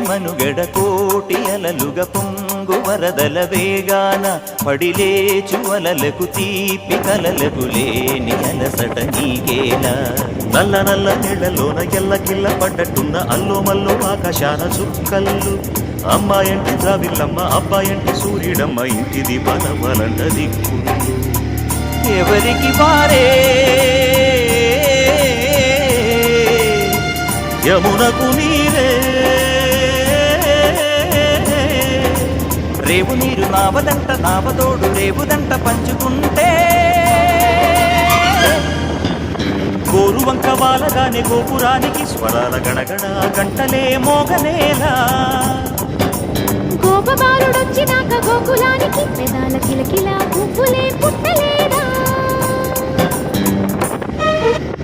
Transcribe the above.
మనుగడ కోటి అలలుగ పొంగు వరదల వేగాన పడిలేచు అలలకు తీపి కలలకు లేని అలసట నీకేలా నల్ల నల్ల నీళ్లలోన ఎల్లకిల్ల పడ్డట్టున్న అల్లో మల్లో ఆకాశాన చుక్కల్లు అమ్మాయంటి జాబిల్లమ్మ అబ్బాయంటి సూర్యుడమ్మ ఇంటిది బలవలంట దిక్కు ఎవరికి వారే యమునకు నీరే రేవు నీరు నావదంట నావతోడు రేవుదంట పంచుకుంటే గోరు వంక వాలగానే గోపురానికి స్వరాల గణగణ గంటలే మోగనేలా గోపబాలుడొచ్చినాక గోకులానికి పెదాల కిలకిల పువ్వులే పుట్టలేదా